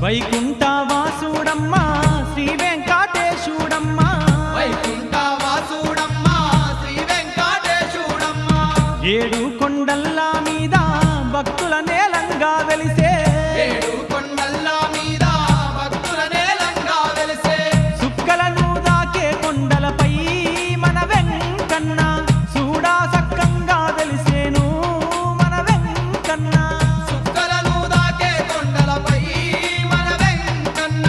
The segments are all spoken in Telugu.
వైకుంఠవాసుడమ్మా శ్రీ వెంకటేశుడమ్మా వైకుంఠవాసుడమ్మా శ్రీ వెంకటేశుడమ్మా ఏడు కొండల్ల మీద భక్తుల నేలంగా వెలిసే ఏడు కొండల్ల మీద భక్తుల నేలంగా వెలిసే సుక్కలను దాకే కొండలపై మన వెంకన్న చూడా సక్కంగా వెలిసేను మన వెంకన్న సుక్కలను దాకే కొండలపై మన వెంకన్న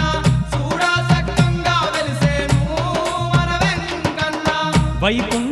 చూడా సక్కంగా వెలిసేను మన వెంకన్న వైకుంఠ